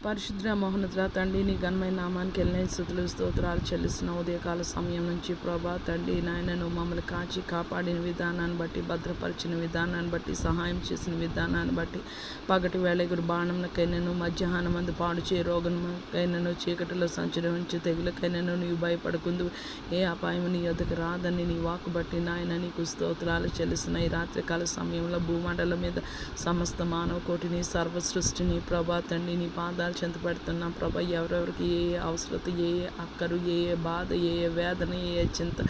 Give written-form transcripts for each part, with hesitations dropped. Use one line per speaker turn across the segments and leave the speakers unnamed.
పరిశుద్ర మహోన్నతుల తండ్రి, నీ ఘనమైన నామానికి వెళ్ళిన స్తుతులు స్తోత్రాలు చెల్లిస్తున్న ఉదయకాల సమయం నుంచి ప్రభా తండ్రి నాయన, నువ్వు మమ్మల్ని కాచి కాపాడిన విధానాన్ని బట్టి, భద్రపరిచిన విధానాన్ని బట్టి, సహాయం చేసిన విధానాన్ని బట్టి, పగటి వేళగురు బాణంకైనను, మధ్యాహ్నం మందు పాడు చే రోగంకైనను, చీకటిలో సంచరించి తెగులకైనను నీవు భయపడకుందు. ఏ అపాయం నీ యొద్దకు రాదని నీ వాకు బట్టి నాయన నీకు స్తోత్రాలు చెల్లిస్తున్న ఈ రాత్రికాల సమయంలో భూమండలం మీద సమస్త మానవ కోటిని, సర్వ సృష్టిని ప్రభా తండ్రి నీ పాదాలు చెంత పెడుతున్నాం ప్రభా. ఎవరెవరికి ఏ అవసరత, ఏ అక్కరు, ఏ బాధ, ఏ వేదన, ఏ చింత,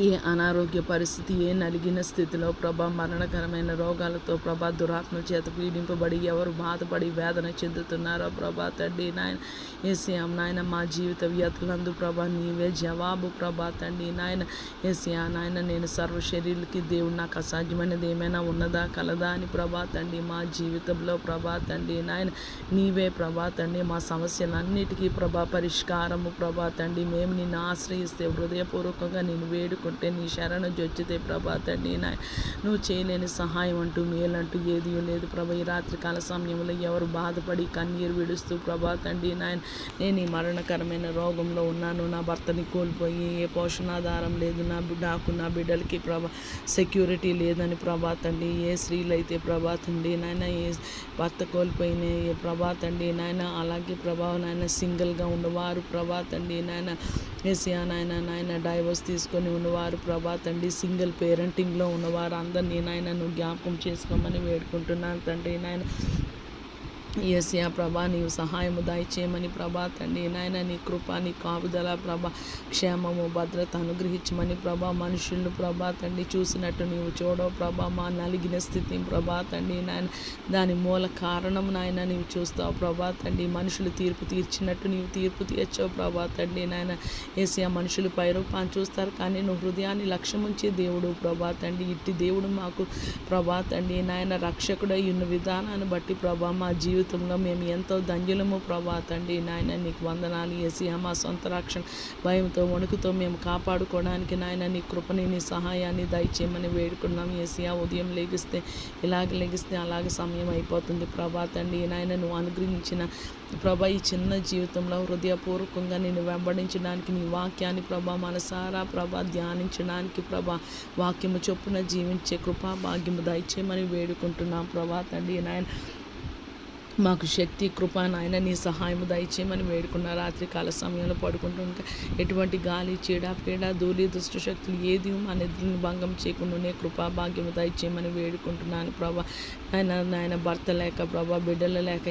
ఏ అనారోగ్య పరిస్థితి, ఏ నలిగిన స్థితిలో ప్రభా, మరణకరమైన రోగాలతో ప్రభా, దురాత్మల చేత పీడింపబడి ఎవరు బాధపడి వేదన చెందుతున్నారో ప్రభా తండ్రి నాయన ఏసియా నాయన, మా జీవిత వ్యతలందు ప్రభా నీవే జవాబు ప్రభా తండ్రి నాయన ఏసియా నాయన. నేను సర్వ శరీరులకి దేవుడు నాకు అసాధ్యమైనది ఏమైనా ఉన్నదా కలదా అని ప్రభా తండ్రి మా జీవితంలో ప్రభా తండ్రి నాయన నీవే ప్రభా తండ్రి మా సమస్యలన్నిటికీ ప్రభా పరిష్కారము ప్రభా తండ్రి. మేము నిన్ను ఆశ్రయిస్తే హృదయపూర్వకంగా నేను వేడుకుంటే నీ శరణ జొచ్చితే ప్రభా తండ్రి నాయన, నువ్వు చేయలేని సహాయం అంటూ మేలంటూ ఏది లేదు ప్రభా. ఈ రాత్రికాల సమయంలో ఎవరు బాధపడి కన్నీరు విడుస్తూ ప్రభా తండ్రి నాయన, నేను ఈ మరణకరమైన రోగంలో ఉన్నాను, నా భర్తని కోల్పోయి ఏ పోషణాధారం లేదు, నాకు నా బిడ్డలకి ప్రభా సెక్యూరిటీ లేదని ప్రభా తండ్రి, ఏ స్త్రీలైతే ప్రభా తండ్రి నాయన ఏ భర్త కోల్పోయిన ఏ ప్రభా తండ్రి నాయన, అలాగే ప్రభా నాయన సింగిల్గా ఉన్నవారు ప్రభా తండ్రి నాయన ఏసియా నాయన డైవర్స్ తీసుకొని ఉన్నవారు ప్రభా తండ్రి, సింగిల్ పేరెంటింగ్లో ఉన్నవారు అందరినీ నాయన నువ్వు జ్ఞాపకం చేసుకోమని వేడుకుంటున్నాను తండ్రి నాయన. ఏసియా ప్రభా నీవు సహాయము దయచేయమని ప్రభా తండ్రి నాయన, నీ కృప, నీ కాపుదల ప్రభా, క్షేమము భద్రత అనుగ్రహించమని ప్రభా. మనుషులను ప్రభా తండ్రి చూసినట్టు నీవు చూడవు ప్రభా. మా నలిగిన స్థితి ప్రభా తండ్రి నాయన, దాని మూల కారణం నాయన నీవు చూస్తావు ప్రభా తండ్రి. మనుషులు తీర్పు తీర్చినట్టు నీవు తీర్పు తీర్చావు ప్రభా తండ్రి నాయన ఏసియా. మనుషులు పైరూపాన్ని చూస్తారు కానీ నువ్వు హృదయాన్ని లక్ష్యముంచే దేవుడు ప్రభా తండ్రి. ఇట్టి దేవుడు మాకు ప్రభా తండ్రి నాయన రక్షకుడై ఉన్న విధానాన్ని బట్టి ప్రభా మా జీవితంలో మేము ఎంతో ధన్యులము ప్రభా తండ్రి నాయన. నీకు వందనాలు ఏసియా. మా సొంత రక్షణ భయంతో వణుకుతో మేము కాపాడుకోవడానికి నాయన నీ కృపని, నీ సహాయాన్ని దయచేయమని వేడుకున్నాం ఏసియా. ఉదయం లెగిస్తే లెగిస్తే అలాగే సమయం అయిపోతుంది ప్రభా తండ్రి నాయన. నువ్వు అనుగ్రహించిన ప్రభా ఈ చిన్న జీవితంలో హృదయపూర్వకంగా నేను వెంబడించడానికి, నీ వాక్యాన్ని ప్రభా మనసారా ప్రభా ధ్యానించడానికి ప్రభా, వాక్యము చొప్పున జీవించే కృపా భాగ్యము దయచేయమని వేడుకుంటున్నాం ప్రభా తండ్రి నాయన. మాకు శక్తి, కృప నాయన నీ సహాయము దయచేయమని వేడుకున్న రాత్రికాల సమయంలో పడుకుంటుంటే ఎటువంటి గాలి, చీడ, పీడ, ధూళి, దుష్ట శక్తులు ఏది మా నిద్రని భంగం చేయకుండానే కృపా భాగ్యము దయచేయమని వేడుకుంటున్నాను ప్రభా. నాయన భర్త లేక ప్రభా, బిడ్డలు లేక